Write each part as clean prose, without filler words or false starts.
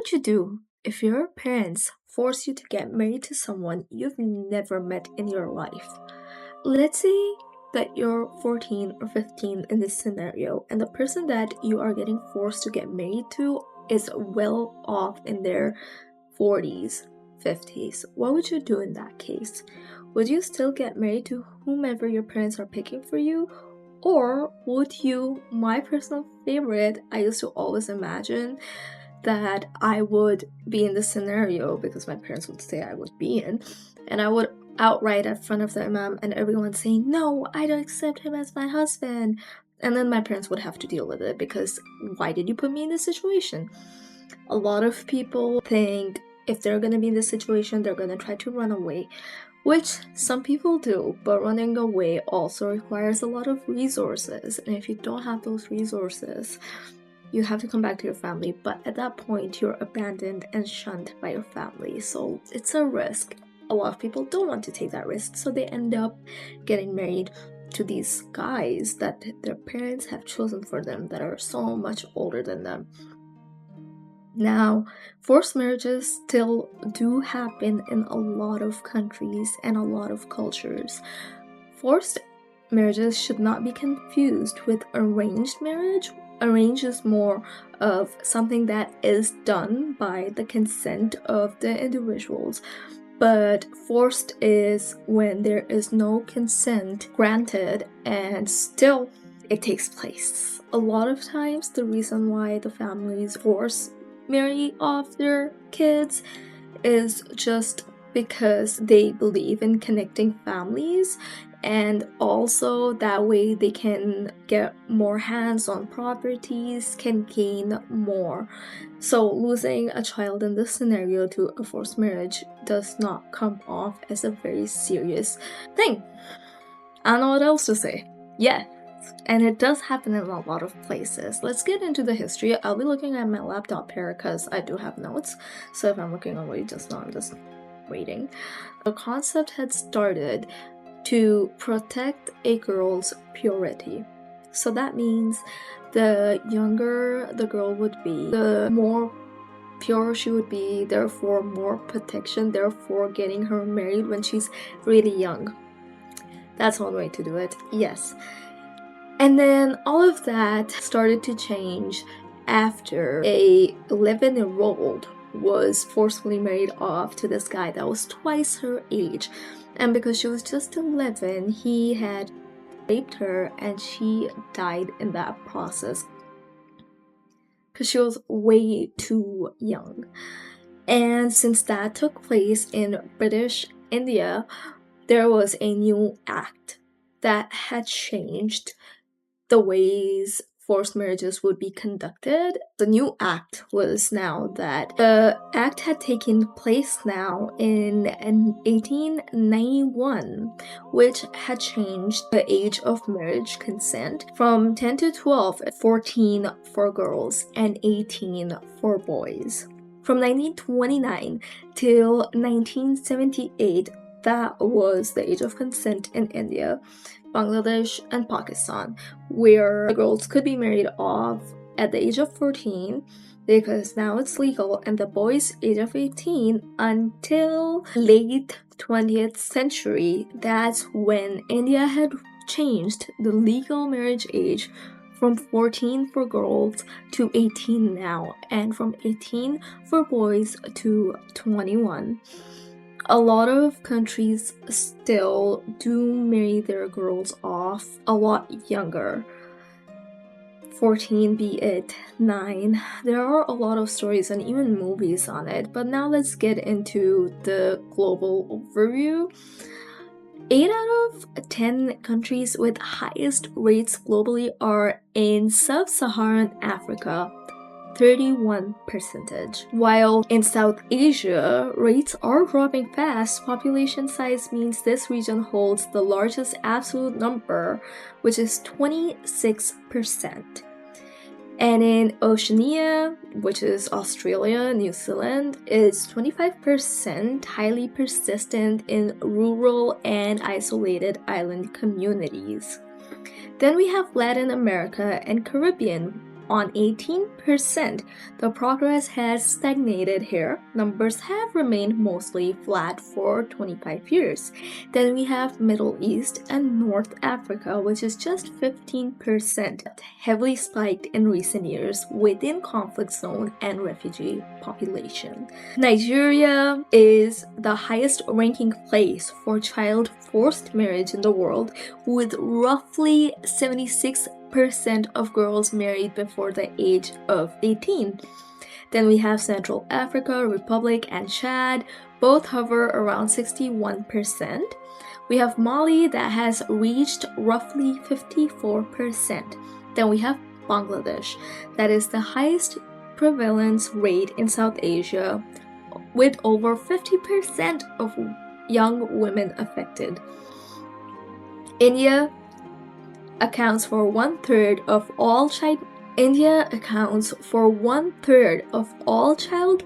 would you do if your parents force you to get married to someone you've never met in your life? Let's say that you're 14 or 15 in this scenario, and the person that you are getting forced to get married to is well off in their 40s, 50s. What would you do in that case? Would you still get married to whomever your parents are picking for you? Or would you, my personal favorite, I used to always imagine that I would be in this scenario because my parents would say I would be in, and I would outright at front of the imam and everyone saying, "No, I don't accept him as my husband." And then my parents would have to deal with it because why did you put me in this situation? A lot of people think if they're gonna be in this situation, they're gonna try to run away, which some people do, but running away also requires a lot of resources. And if you don't have those resources, you have to come back to your family, but at that point you're abandoned and shunned by your family, so it's a risk. A lot of people don't want to take that risk, so they end up getting married to these guys that their parents have chosen for them that are so much older than them. Now, forced marriages still do happen in a lot of countries and a lot of cultures. Forced marriages should not be confused with arranged marriage. Arranged is more of something that is done by the consent of the individuals, but forced is when there is no consent granted and still it takes place. A lot of times the reason why the families force marry off their kids is just because they believe in connecting families, and also that way they can get more hands on properties, can gain more. So losing a child in this scenario to a forced marriage does not come off as a very serious thing. I don't know what else to say. Yeah, and it does happen in a lot of places. Let's get into the history. I'll be looking at my laptop here because I do have notes, so if I'm looking away just now, I'm just waiting. The concept had started to protect a girl's purity. So that means the younger the girl would be, the more pure she would be, therefore more protection, therefore getting her married when she's really young. That's one way to do it, yes. And then all of that started to change after a 11-year-old was forcefully married off to this guy that was twice her age. And because she was just 11, he had raped her and she died in that process because she was way too young. And since that took place in British India, there was a new act that had changed the ways forced marriages would be conducted. The new act was now that the act had taken place now in 1891, which had changed the age of marriage consent from 10 to 12, 14 for girls, and 18 for boys. From 1929 till 1978, that was the age of consent in India, Bangladesh, and Pakistan, where girls could be married off at the age of 14 because now it's legal, and the boys age of 18 until late 20th century. That's when India had changed the legal marriage age from 14 for girls to 18 now, and from 18 for boys to 21. A lot of countries still do marry their girls off a lot younger. 14 be it 9. There are a lot of stories and even movies on it, but now let's get into the global overview. 8 out of 10 countries with highest rates globally are in sub-Saharan Africa, 31%. While in South Asia, rates are dropping fast. Population size means this region holds the largest absolute number, which is 26%. And in Oceania, which is Australia, New Zealand, is 25% highly persistent in rural and isolated island communities. Then we have Latin America and Caribbean, on 18%. The progress has stagnated here. Numbers have remained mostly flat for 25 years. Then we have Middle East and North Africa, which is just 15%, heavily spiked in recent years within conflict zone and refugee population. Nigeria is the highest ranking place for child forced marriage in the world, with roughly 76% of girls married before the age of 18. Then we have Central Africa, Republic, and Chad. Both hover around 61%. We have Mali that has reached roughly 54%. Then we have Bangladesh, that is the highest prevalence rate in South Asia, with over 50% of young women affected. India accounts for one-third of all child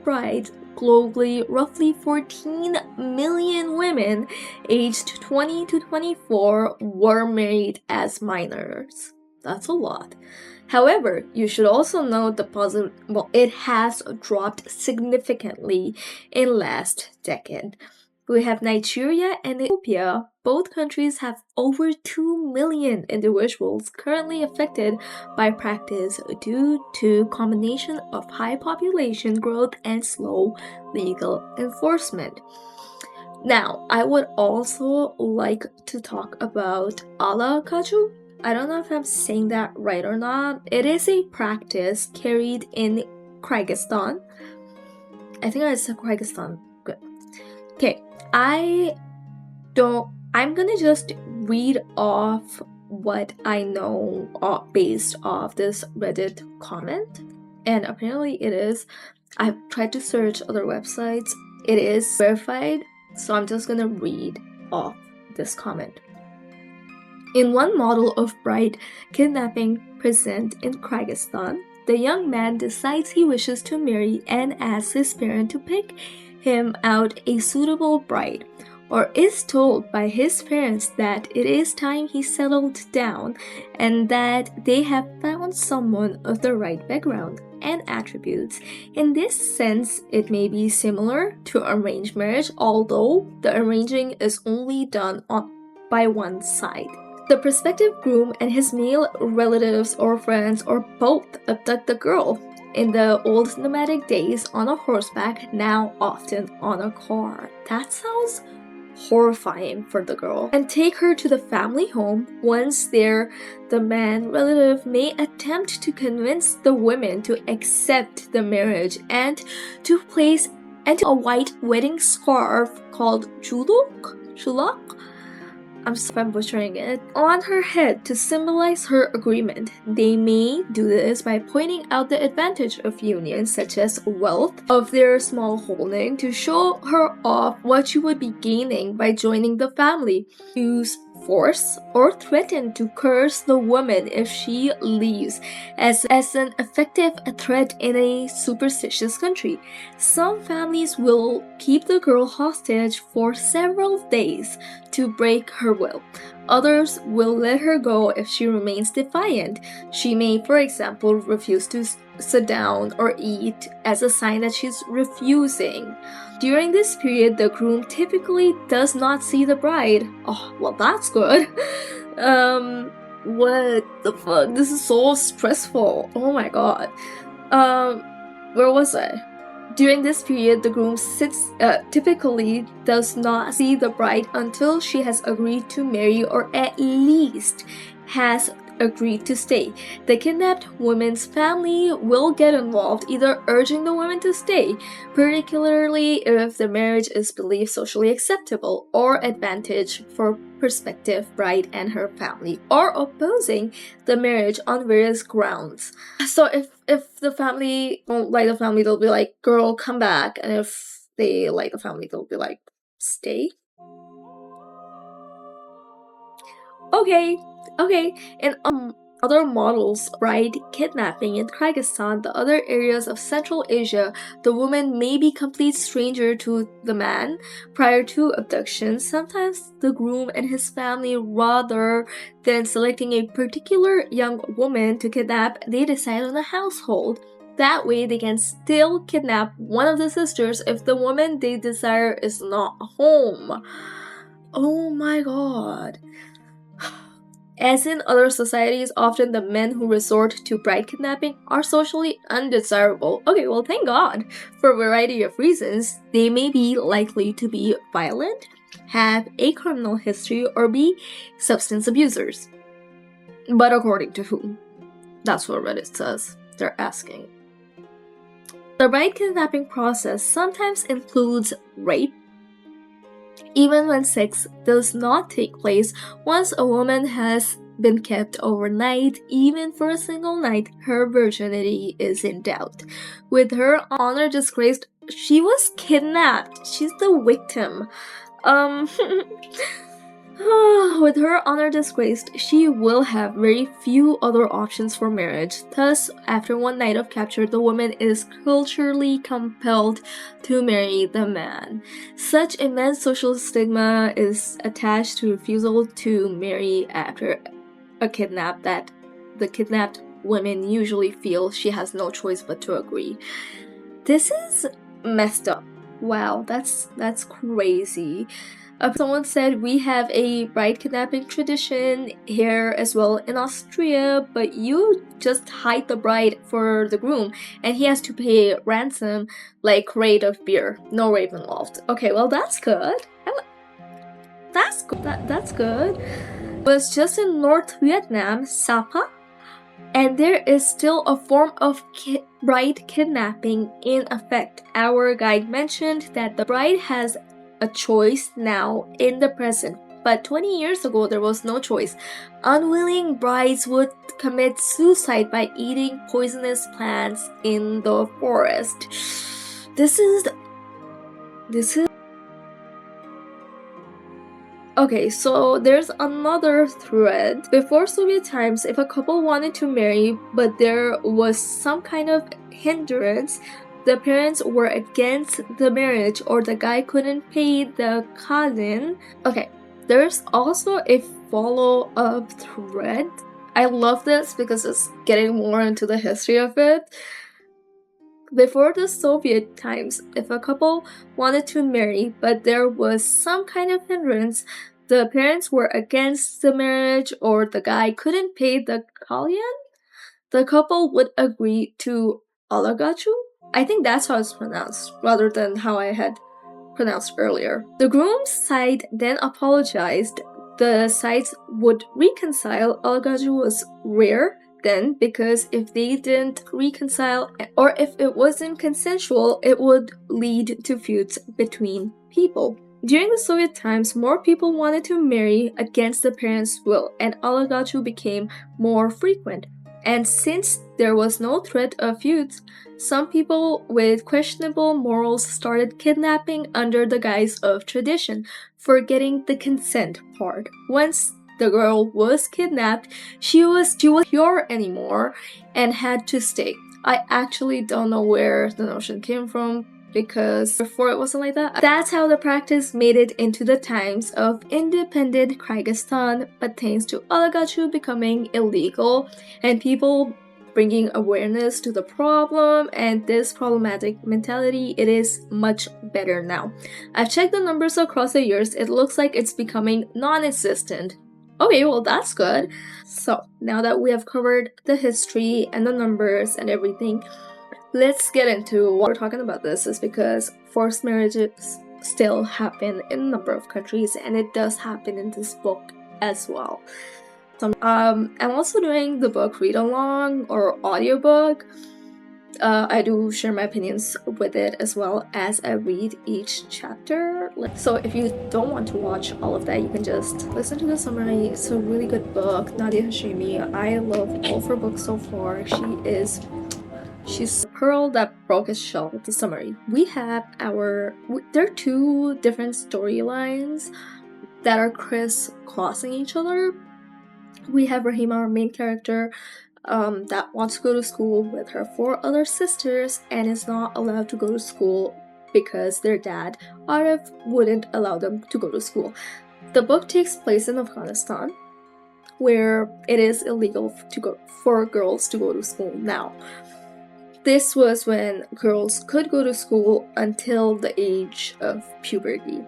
brides globally. Roughly 14 million women aged 20 to 24 were married as minors. That's a lot. However, you should also note it has dropped significantly in last decade. We have Nigeria and Ethiopia. Both countries have over 2 million individuals currently affected by practice due to combination of high population growth and slow legal enforcement. Now, I would also like to talk about Ala Kaju. I don't know if I'm saying that right or not. It is a practice carried in Kyrgyzstan. I think I said Kyrgyzstan. Good. Okay, I'm gonna just read off what I know based off this Reddit comment. And apparently it is. I've tried to search other websites. It is verified. So I'm just gonna read off this comment. In one model of bride kidnapping present in Kyrgyzstan, the young man decides he wishes to marry and asks his parent to pick him out a suitable bride, or is told by his parents that it is time he settled down and that they have found someone of the right background and attributes. In this sense, it may be similar to arranged marriage, although the arranging is only done by one side. The prospective groom and his male relatives or friends or both abduct the girl, in the old nomadic days on a horseback, now often on a car. That sounds horrifying for the girl, and take her to the family home. Once there, the man relative may attempt to convince the women to accept the marriage and to place a white wedding scarf called chulok, I'm sorry if I'm butchering it, on her head to symbolize her agreement. They may do this by pointing out the advantage of unions such as wealth of their small holding to show her off what she would be gaining by joining the family. Use force or threaten to curse the woman if she leaves as an effective threat in a superstitious country. Some families will keep the girl hostage for several days to break her will. Others will let her go if she remains defiant. She may, for example, refuse to sit down or eat as a sign that she's refusing. During this period, the groom typically does not see the bride. Oh, well, that's good. What the fuck? This is so stressful. Oh my god. Where was I? During this period, the groom typically does not see the bride until she has agreed to marry or at least has agreed to stay. The kidnapped woman's family will get involved, either urging the woman to stay, particularly if the marriage is believed socially acceptable, or advantage for prospective bride and her family, or opposing the marriage on various grounds. So if the family don't like the family, they'll be like, girl, come back. And if they like the family, they'll be like, stay. Okay. And other models bride kidnapping in Kyrgyzstan, the other areas of Central Asia, the woman may be complete stranger to the man prior to abduction. Sometimes the groom and his family, rather than selecting a particular young woman to kidnap, they decide on a household. That way, they can still kidnap one of the sisters if the woman they desire is not home. Oh my god. As in other societies, often the men who resort to bride kidnapping are socially undesirable. Okay, well, thank God. For a variety of reasons, they may be likely to be violent, have a criminal history, or be substance abusers. But according to whom? That's what Reddit says. They're asking. The bride kidnapping process sometimes includes rape, even when sex does not take place. Once a woman has been kept overnight, even for a single night, her virginity is in doubt. With her honor disgraced, she was kidnapped. She's the victim. With her honor disgraced, she will have very few other options for marriage. Thus, after one night of capture, the woman is culturally compelled to marry the man. Such immense social stigma is attached to refusal to marry after a kidnap that the kidnapped women usually feel she has no choice but to agree. This is messed up. Wow, that's crazy. Someone said we have a bride kidnapping tradition here as well in Austria, but you just hide the bride for the groom and he has to pay ransom like crate of beer. No rape involved. Okay, well that's good. That's good. That's good. It was just in North Vietnam, Sapa, and there is still a form of bride kidnapping in effect. Our guide mentioned that the bride has a choice now in the present, but 20 years ago there was no choice. Unwilling brides would commit suicide by eating poisonous plants in the forest. This is Okay, so there's another thread. Before Soviet times, if a couple wanted to marry but there was some kind of hindrance, the parents were against the marriage or the guy couldn't pay the cousin. Okay, there's also a follow-up thread. I love this because it's getting more into the history of it. Before the Soviet times, if a couple wanted to marry but there was some kind of hindrance, the parents were against the marriage or the guy couldn't pay the kalyan, the couple would agree to alagachu. I think that's how it's pronounced, rather than how I had pronounced earlier. The groom's side then apologized. The sides would reconcile. Alagachu was rare then because if they didn't reconcile or if it wasn't consensual, it would lead to feuds between people. During the Soviet times, more people wanted to marry against the parents' will, and alagachu became more frequent. And since there was no threat of feuds, some people with questionable morals started kidnapping under the guise of tradition, forgetting the consent part. Once the girl was kidnapped, she was pure anymore and had to stay. I actually don't know where the notion came from because before it wasn't like that. That's how the practice made it into the times of independent Kyrgyzstan, but thanks to alagachu becoming illegal and people bringing awareness to the problem and this problematic mentality, it is much better now. I've checked the numbers across the years. It looks like it's becoming non-existent. Okay, well that's good. So now that we have covered the history and the numbers and everything, let's get into what we're talking about. This is because forced marriages still happen in a number of countries, and it does happen in this book as well. So, I'm also doing the book read along or audiobook. I do share my opinions with it as well as I read each chapter. So if you don't want to watch all of that, you can just listen to the summary. It's a really good book. Nadia Hashimi, I love all of her books so far. She's the pearl that broke its shell with the summary. There are two different storylines that are crisscrossing each other. We have Rahima, our main character, that wants to go to school with her 4 other sisters and is not allowed to go to school because their dad, Arif, wouldn't allow them to go to school. The book takes place in Afghanistan, where it is illegal for girls to go to school now. This was when girls could go to school until the age of puberty.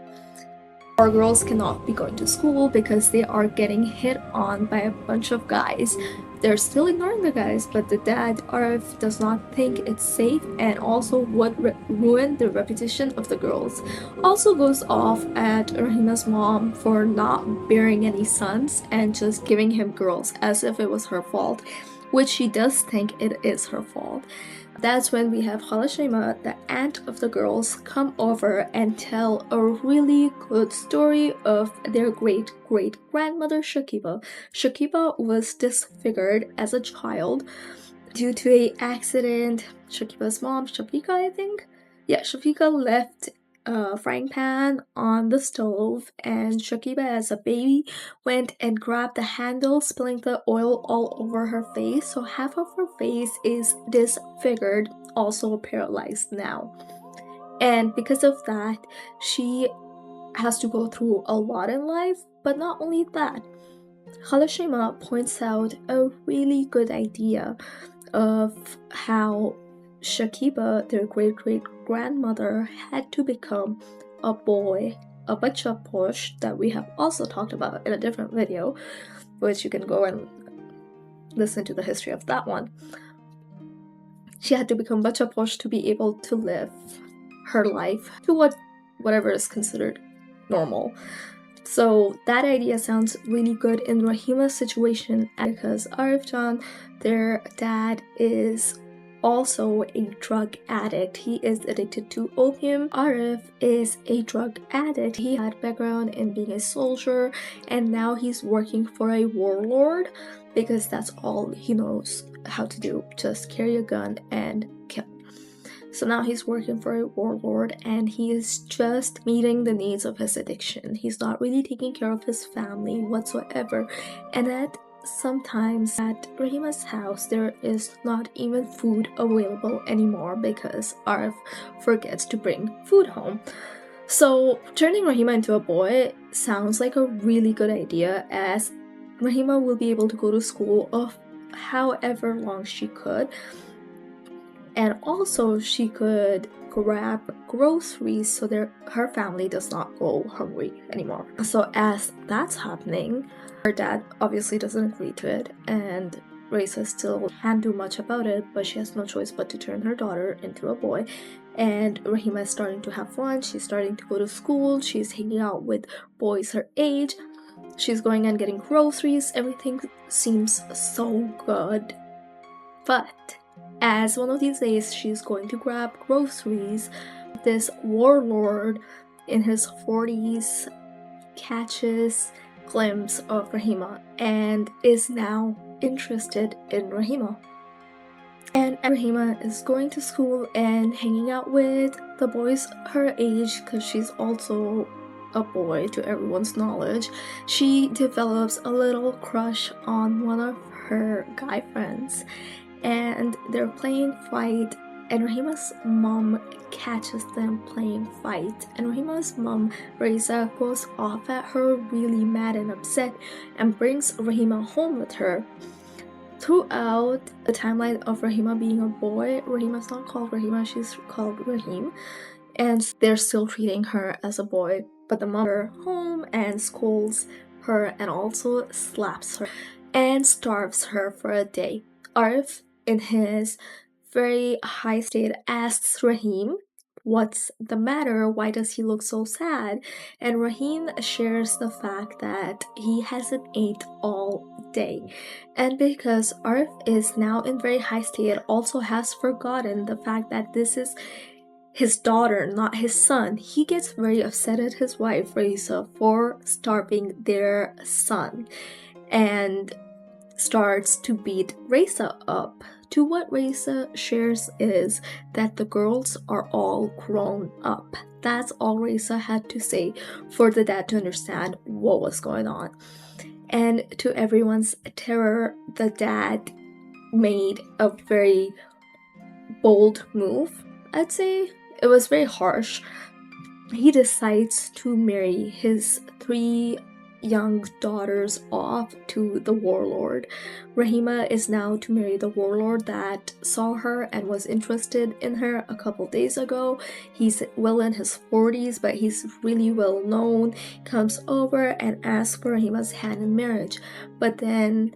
Our girls cannot be going to school because they are getting hit on by a bunch of guys. They're still ignoring the guys, but the dad, Arif, does not think it's safe and also would ruin the reputation of the girls. Also goes off at Rahima's mom for not bearing any sons and just giving him girls as if it was her fault, which she does think it is her fault. That's when we have Khala Shaima, the aunt of the girls, come over and tell a really good story of their great-great-grandmother Shakiba. Shakiba was disfigured as a child due to an accident. Shakiba's mom, Shafika, I think? Yeah, Shafika left a frying pan on the stove, and Shakiba, as a baby, went and grabbed the handle, spilling the oil all over her face. So half of her face is disfigured, also paralyzed now. And because of that, she has to go through a lot in life. But not only that, Khala Shaima points out a really good idea of how Shakiba, their great-great-grandmother, had to become a boy, a bacha posh, that we have also talked about in a different video, which you can go and listen to the history of that one. She had to become bacha posh to be able to live her life to whatever is considered normal. So that idea sounds really good in Rahima's situation because Arif Jan, their dad, is also a drug addict. He is addicted to opium. Arif is a drug addict. He had background in being a soldier and now he's working for a warlord because that's all he knows how to do, just carry a gun and kill. So now he's working for a warlord and he is just meeting the needs of his addiction. He's not really taking care of his family whatsoever. And sometimes at Rahima's house there is not even food available anymore because Arif forgets to bring food home. So turning Rahima into a boy sounds like a really good idea, as Rahima will be able to go to school of however long she could, and also she could grab groceries so her family does not go hungry anymore. So as that's happening, her dad obviously doesn't agree to it, and Raisa still can't do much about it, but she has no choice but to turn her daughter into a boy. And Rahima is starting to have fun, she's starting to go to school, she's hanging out with boys her age, she's going and getting groceries, everything seems so good. But as one of these days she's going to grab groceries, this warlord in his 40s catches a glimpse of Rahima and is now interested in Rahima. And Rahima is going to school and hanging out with the boys her age because she's also a boy to everyone's knowledge. She develops a little crush on one of her guy friends and they're playing fight, and Rahima's mom catches them playing fight, and Rahima's mom, Raisa, goes off at her really mad and upset and brings Rahima home with her. Throughout the timeline of Rahima being a boy, Rahima's not called Rahima, she's called Rahim, and they're still treating her as a boy, but the mom comes home and scolds her and also slaps her and starves her for a day. Arif, in his very high state, asks Rahim, "What's the matter? Why does he look so sad?" And Rahim shares the fact that he hasn't ate all day. And because Arif is now in very high state, also has forgotten the fact that this is his daughter, not his son, he gets very upset at his wife, Raisa, for starving their son and starts to beat Raisa up. To what Raisa shares is that the girls are all grown up. That's all Raisa had to say for the dad to understand what was going on. And to everyone's terror, the dad made a very bold move, I'd say. It was very harsh. He decides to marry his 3 young daughters off to the warlord. Rahima is now to marry the warlord that saw her and was interested in her a couple days ago. He's well in his 40s, but he's really well known. Comes over and asks for Rahima's hand in marriage. But then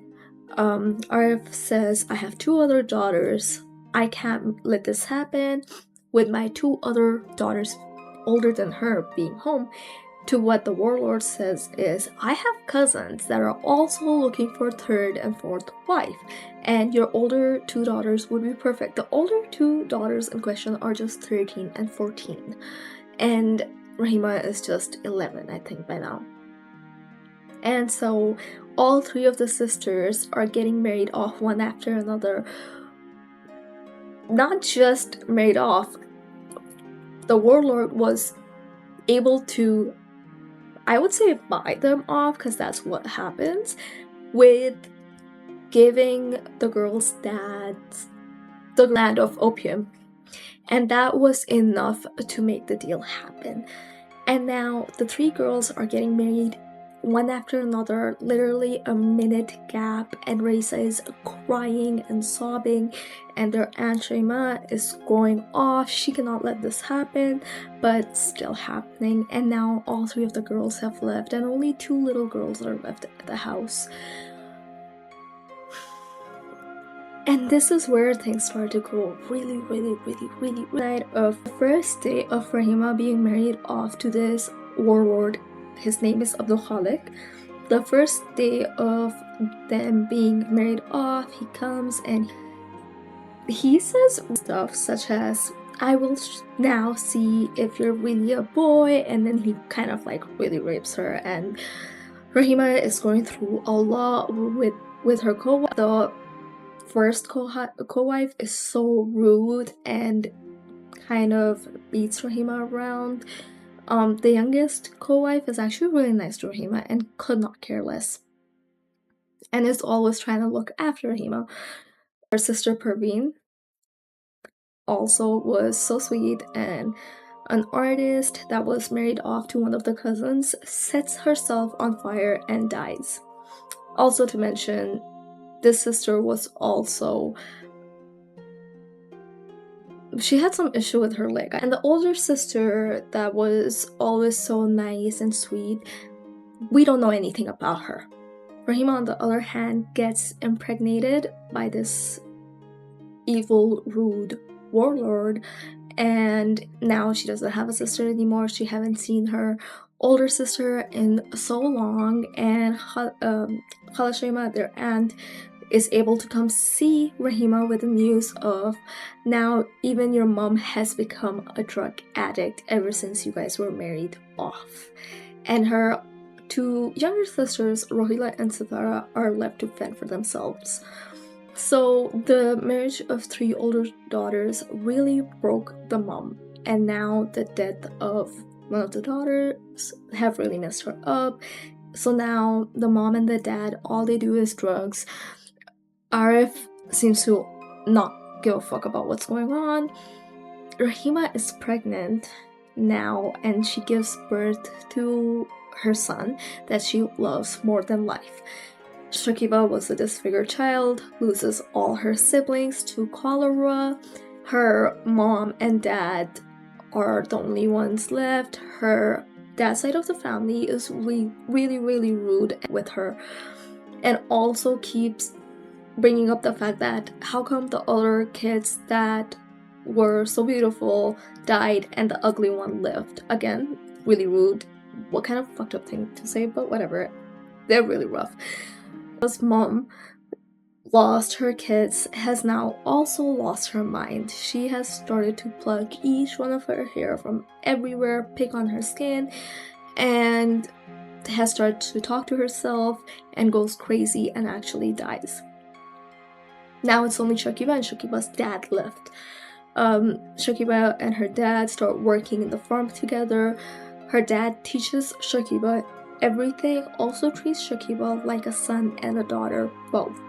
Arif says, I have 2 other daughters. I can't let this happen with my 2 other daughters older than her being home. To what the warlord says is, I have cousins that are also looking for a 3rd and 4th wife, and your older 2 daughters would be perfect. The older 2 daughters in question are just 13 and 14, and Rahima is just 11, I think, by now. And so all 3 of the sisters are getting married off one after another. Not just married off, the warlord was able to, I would say, buy them off, because that's what happens, with giving the girls' dads the land of opium. And that was enough to make the deal happen. And now the 3 girls are getting married one after another, literally a minute gap, and Raisa is crying and sobbing, and their Aunt Shaima is going off. She cannot let this happen, but still happening. And now all 3 of the girls have left, and only 2 little girls are left at the house. And this is where things start to go really right. Of the first day of Rahima being married off to this warlord, his name is Abdul Khalik. The first day of them being married off, he comes and he says stuff such as, I will now see if you're really a boy, and then he kind of like really rapes her, and Rahima is going through a lot with her co-wife. The first co-wife is so rude and kind of beats Rahima around. The youngest co-wife is actually really nice to Rahima and could not care less, and is always trying to look after Rahima. Her sister Perveen also was so sweet, and an artist that was married off to one of the cousins sets herself on fire and dies. Also to mention, this sister was also, she had some issue with her leg. And the older sister that was always so nice and sweet, we don't know anything about her. Rahima, on the other hand, gets impregnated by this evil, rude warlord, and now she doesn't have a sister anymore. She haven't seen her older sister in so long, and Khala Shaima, their aunt, is able to come see Rahima with the news of, now even your mom has become a drug addict ever since you guys were married off. And her 2 younger sisters, Rohila and Sithara, are left to fend for themselves. So the marriage of 3 older daughters really broke the mom, and now the death of one of the daughters have really messed her up. So now the mom and the dad, all they do is drugs. Arif seems to not give a fuck about what's going on. Rahima is pregnant now, and she gives birth to her son that she loves more than life. Shakiba was a disfigured child, loses all her siblings to cholera. Her mom and dad are the only ones left. Her dad's side of the family is really rude with her, and also keeps bringing up the fact that how come the other kids that were so beautiful died and the ugly one lived. Again, really rude. What kind of fucked up thing to say, but whatever. They're really rough. His mom lost her kids, has now also lost her mind. She has started to pluck each one of her hair from everywhere, pick on her skin, and has started to talk to herself and goes crazy and actually dies. Now it's only Shakiba and Shakiba's dad left. Shakiba and her dad start working in the farm together. Her dad teaches Shakiba everything, also treats Shakiba like a son and a daughter both.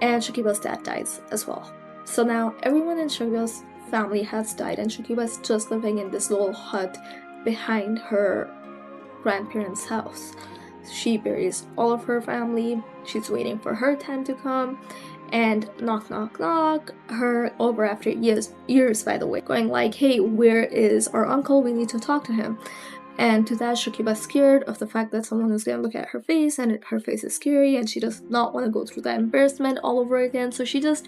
And Shakiba's dad dies as well. So now everyone in Shakiba's family has died, and Shakiba is just living in this little hut behind her grandparents' house. She buries all of her family. She's waiting for her time to come. And knock, knock, knock, her over after years, by the way, going like, hey, where is our uncle? We need to talk to him. And to that, Shakiba's scared of the fact that someone is gonna look at her face, and her face is scary, and she does not want to go through that embarrassment all over again. So she just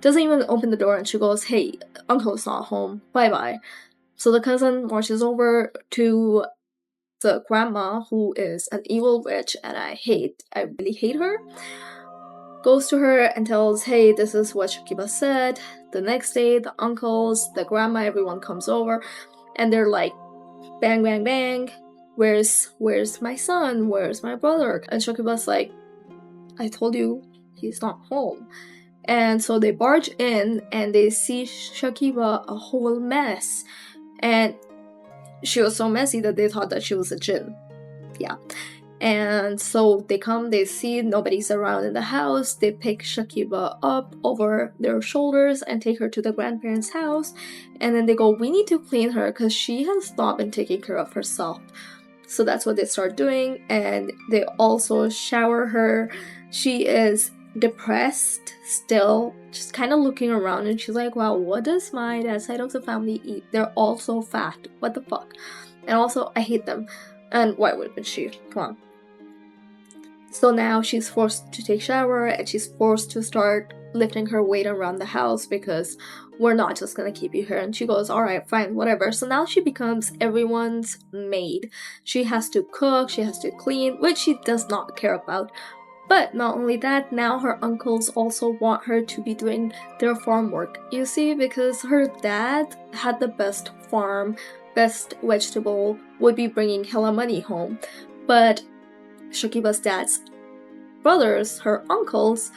doesn't even open the door, and she goes, hey, uncle's not home, bye-bye. So the cousin marches over to the grandma, who is an evil witch, and I really hate her. Goes to her and tells, hey, this is what Shakiba said. The next day, the uncles, the grandma, everyone comes over, and they're like, bang, bang, bang, where's my son? Where's my brother? And Shakiba's like, I told you he's not home. And so they barge in, and they see Shakiba a whole mess. And she was so messy that they thought that she was a djinn. Yeah. And so they come, they see nobody's around in the house, they pick Shakiba up over their shoulders and take her to the grandparents' house, and then they go, we need to clean her because she has not been taking care of herself. So that's what they start doing, and they also shower her. She is depressed still, just kind of looking around, and she's like, wow, what does my dad side of the family eat? They're all so fat, what the fuck? And also, I hate them. And why wouldn't she? Come on. So now she's forced to take shower, and she's forced to start lifting her weight around the house because we're not just gonna keep you here. And she goes, alright, fine, whatever. So now she becomes everyone's maid. She has to cook, she has to clean, which she does not care about. But not only that, now her uncles also want her to be doing their farm work. You see, because her dad had the best farm, best vegetable, would be bringing hella money home. But Shakiba's dad's brothers, her uncles,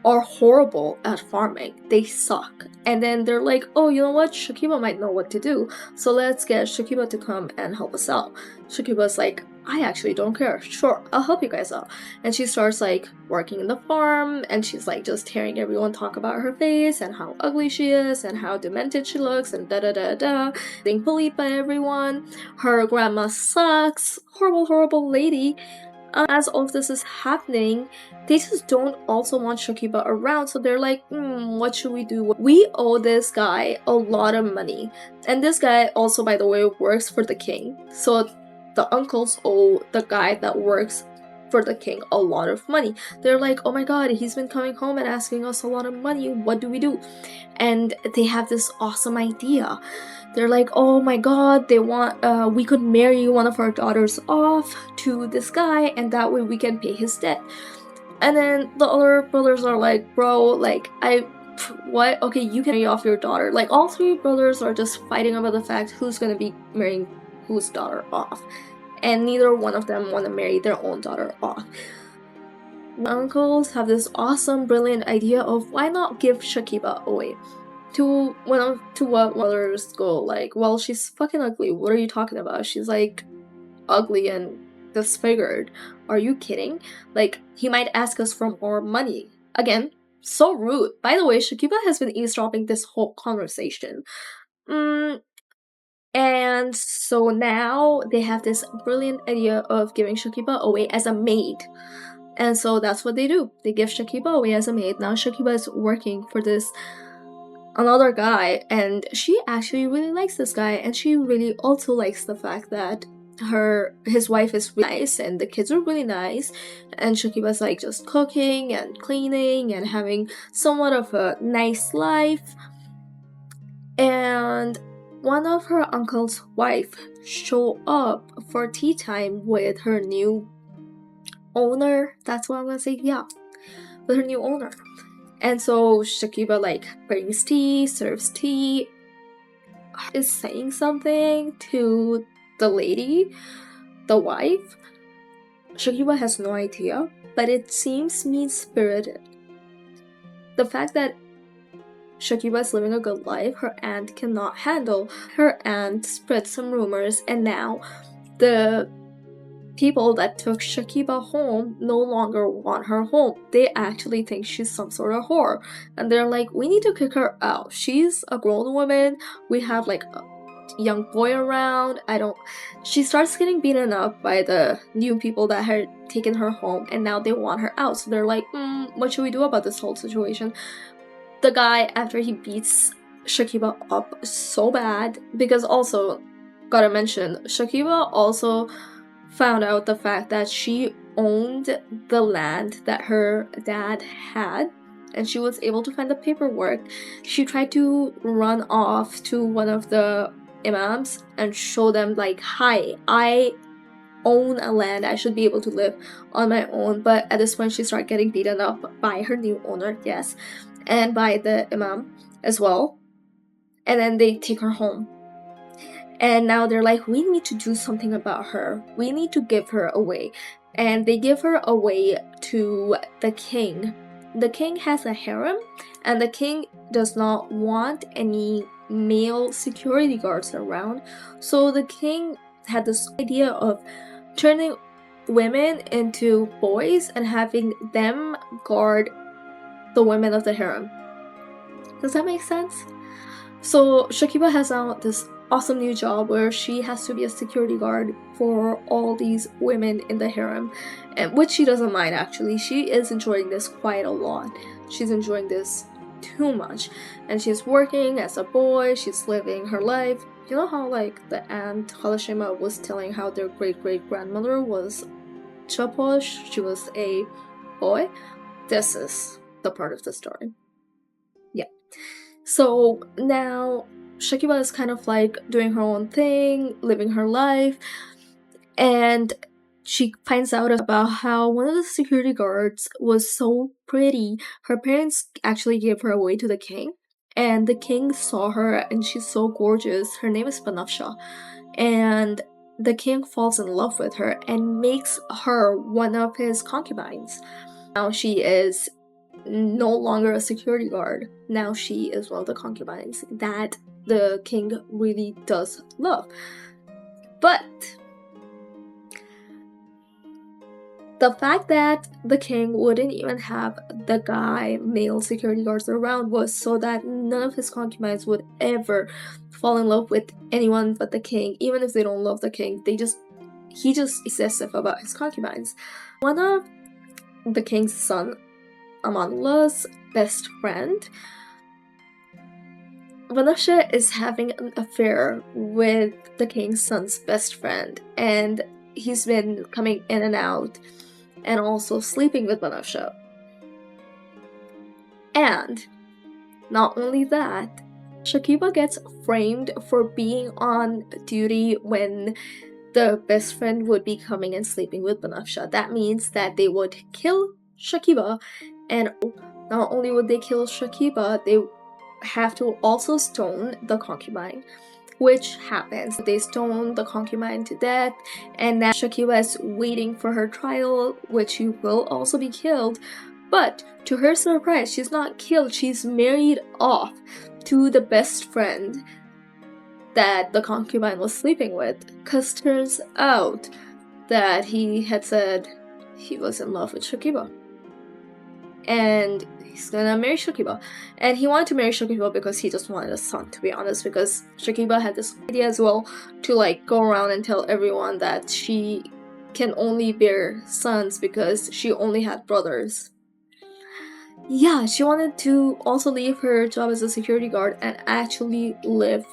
are horrible at farming. They suck. And then they're like, oh, you know what? Shakiba might know what to do. So let's get Shakiba to come and help us out. Shakiba's like, I actually don't care. Sure, I'll help you guys out. And she starts like working in the farm, and she's like just hearing everyone talk about her face and how ugly she is and how demented she looks and da da da da. Being bullied by everyone. Her grandma sucks. Horrible, horrible lady. As all of this is happening, they just don't also want Shakiba around, so they're like, what should we do? We owe this guy a lot of money. And this guy also, by the way, works for the king. So the uncles owe the guy that works for the king a lot of money. They're like, oh my god, he's been coming home and asking us a lot of money. What do we do? And they have this awesome idea. They're like, oh my god, they want, we could marry one of our daughters off to this guy, and that way we can pay his debt. And then the other brothers are like, bro, like, what? Okay, you can marry off your daughter. Like, all three brothers are just fighting about the fact who's gonna be marrying whose daughter off. And neither one of them want to marry their own daughter off. The uncles have this awesome, brilliant idea of why not give Shakiba away. To what others go like, well, she's fucking ugly. What are you talking about? She's like ugly and disfigured. Are you kidding? Like, he might ask us for more money. Again, so rude. By the way, Shakiba has been eavesdropping this whole conversation. And so now they have this brilliant idea of giving Shakiba away as a maid. And so that's what they do. They give Shakiba away as a maid. Now Shakiba is working for this another guy, and she actually really likes this guy, and she really also likes the fact that his wife is really nice and the kids are really nice, and Shakiba's like just cooking and cleaning and having somewhat of a nice life. And one of her uncle's wife show up for tea time with her new owner. That's what I'm gonna say, yeah, with her new owner. And so Shakiba like brings tea, serves tea, is saying something to the lady, the wife. Shakiba has no idea, but it seems mean-spirited. The fact that Shakiba is living a good life, her aunt cannot handle. Her aunt spread some rumors, and now the people that took Shakiba home no longer want her home. They actually think she's some sort of whore. And they're like, we need to kick her out. She's a grown woman. We have like a young boy around. She starts getting beaten up by the new people that had taken her home, and now they want her out. So they're like, what should we do about this whole situation? The guy, after he beats Shakiba up so bad, because also, gotta mention, Shakiba also found out the fact that she owned the land that her dad had, and she was able to find the paperwork. She tried to run off to one of the imams and show them like, hi, I own a land, I should be able to live on my own. But at this point she started getting beaten up by her new owner, yes, and by the imam as well. And then they take her home. And now they're like, we need to do something about her. We need to give her away. And they give her away to the king. The king has a harem, and the king does not want any male security guards around. So the king had this idea of turning women into boys and having them guard the women of the harem. Does that make sense? So Shakiba has now this awesome new job where she has to be a security guard for all these women in the harem, and which she doesn't mind actually. She is enjoying this quite a lot. She's enjoying this too much, and she's working as a boy. She's living her life. You know how like the aunt Halashima was telling how their great-great-grandmother was Chaposh, she was a boy? This is the part of the story. Yeah. So now Shakiba is kind of like doing her own thing, living her life, and she finds out about how one of the security guards was so pretty. Her parents actually gave her away to the king, and the king saw her and she's so gorgeous. Her name is Banafsha, and the king falls in love with her and makes her one of his concubines. Now she is no longer a security guard. Now she is one of the concubines that the king really does love. But the fact that the king wouldn't even have the guy male security guards around was so that none of his concubines would ever fall in love with anyone but the king. Even if they don't love the king, he just excessive about his concubines. One of the king's son, Amanullah's best friend, Banafsha, is having an affair with the king's son's best friend, and he's been coming in and out and also sleeping with Banafsha. And not only that, Shakiba gets framed for being on duty when the best friend would be coming and sleeping with Banafsha. That means that they would kill Shakiba, and not only would they kill Shakiba, they have to also stone the concubine, which happens. They stone the concubine to death, and now Shakiba is waiting for her trial, which she will also be killed. But to her surprise, she's not killed. She's married off to the best friend that the concubine was sleeping with, because turns out that he had said he was in love with Shakiba, and he's gonna marry Shakiba. And he wanted to marry Shakiba because he just wanted a son, to be honest, because Shakiba had this idea as well to like go around and tell everyone that she can only bear sons because she only had brothers. Yeah, she wanted to also leave her job as a security guard and actually live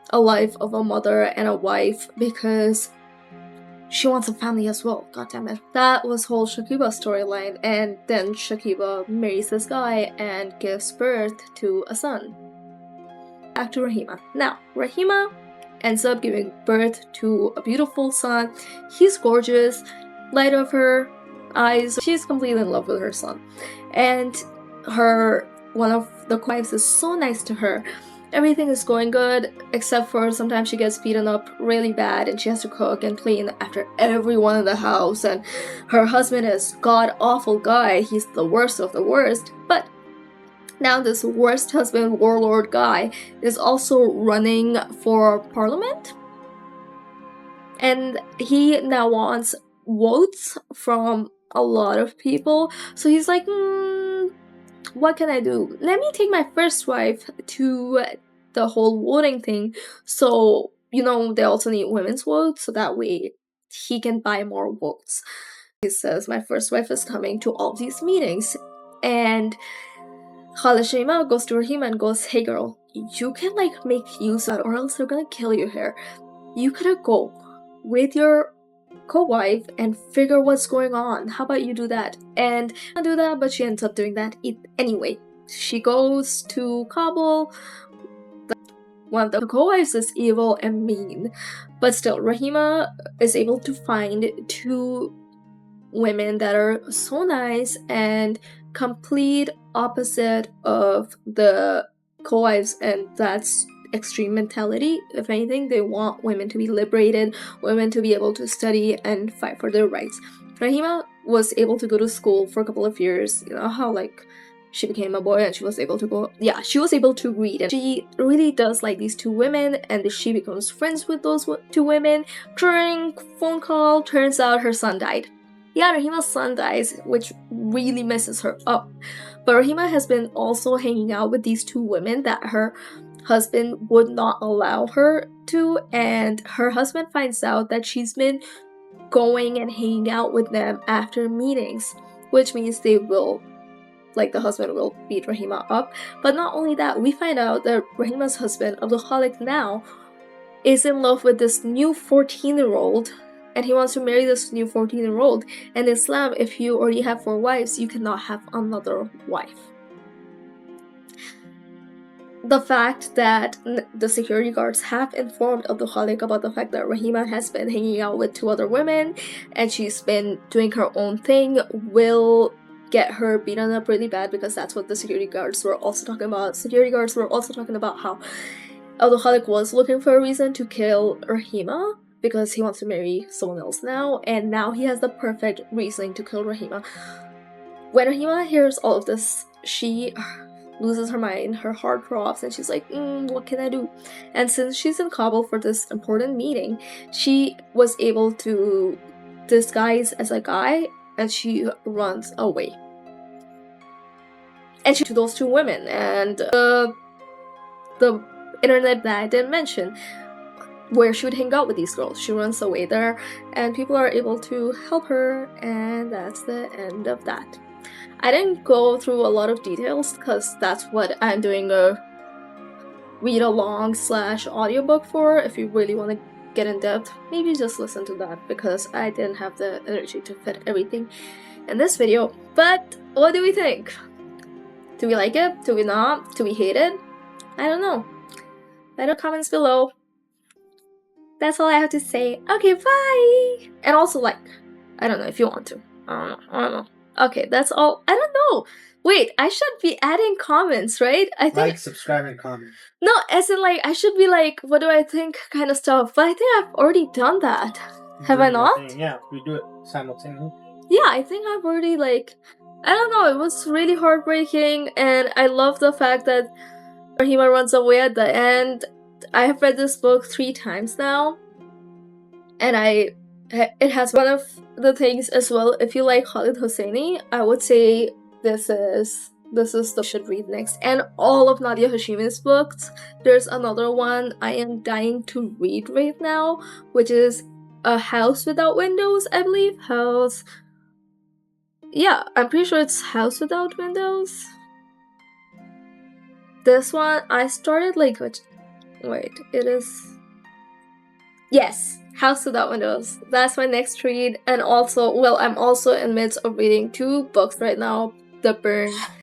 a life of a mother and a wife because she wants a family as well, goddammit. That was whole Shakiba storyline, and then Shakiba marries this guy and gives birth to a son. Back to Rahima. Now, Rahima ends up giving birth to a beautiful son. He's gorgeous, light of her eyes. She's completely in love with her son. And one of the wives is so nice to her. Everything is going good, except for sometimes she gets beaten up really bad and she has to cook and clean after everyone in the house, and her husband is god-awful guy. He's the worst of the worst. But now this worst husband warlord guy is also running for parliament, and he now wants votes from a lot of people. So he's like, what can I do? Let me take my first wife to the whole voting thing. So, you know, they also need women's votes, so that way he can buy more votes. He says, my first wife is coming to all these meetings. And Khalid Shaima goes to Rahima and goes, hey girl, you can like make use of that or else they're gonna kill you here. You could go with your co-wife and figure what's going on. How about you do that? And I do that, but she ends up doing that anyway. She goes to Kabul. One of the co-wives is evil and mean, but still, Rahima is able to find two women that are so nice and complete opposite of the co-wives, and that's extreme mentality. If anything, they want women to be liberated, women to be able to study and fight for their rights. Rahima was able to go to school for a couple of years. You know how like she became a boy and she was able to go, yeah, she was able to read, and she really does like these two women, and she becomes friends with those two women. During phone call, turns out her son died. Yeah, Rahima's son dies, which really messes her up. But Rahima has been also hanging out with these two women that her husband would not allow her to, and her husband finds out that she's been going and hanging out with them after meetings, which means they will, like, the husband will beat Rahima up. But not only that, we find out that Rahima's husband, Abdul Khalik, now is in love with this new 14-year-old, and he wants to marry this new 14-year-old. And in Islam, if you already have 4 wives, you cannot have another wife. The fact that the security guards have informed Abdul Khalik about the fact that Rahima has been hanging out with 2 other women and she's been doing her own thing will get her beaten up really bad, because that's what the security guards were also talking about. Security guards were also talking about how Abdul Khalik was looking for a reason to kill Rahima because he wants to marry someone else now, and now he has the perfect reason to kill Rahima. When Rahima hears all of this, she loses her mind, her heart drops, and she's like, what can I do? And since she's in Kabul for this important meeting, she was able to disguise as a guy, and she runs away. And she to those 2 women, and the internet that I didn't mention, where she would hang out with these girls. She runs away there, and people are able to help her, and that's the end of that. I didn't go through a lot of details because that's what I'm doing a read-along / audiobook for. If you really want to get in depth, maybe just listen to that, because I didn't have the energy to fit everything in this video. But what do we think? Do we like it? Do we not? Do we hate it? I don't know. Write in the comments below. That's all I have to say. Okay, bye! And also, like, I don't know if you want to. I don't know. Okay, that's all. I don't know. Wait, I should be adding comments, right? I think like, subscribe, and comment. No, as in like I should be like, what do I think kind of stuff. But I think I've already done that. Have I not? Yeah, we do it simultaneously. Yeah, I think I've already like, I don't know, it was really heartbreaking, and I love the fact that Rahima runs away at the end. I have read this book 3 times now, and it has one of the things as well. If you like Khalid Hosseini, I would say this is the should read next. And all of Nadia Hashimi's books. There's another one I am dying to read right now, which is A House Without Windows, I believe. Yeah, I'm pretty sure it's House Without Windows. This one, I started like, wait, it is, yes, House Without Windows. That's my next read. And also, well, I'm also in midst of reading 2 books right now. The Burn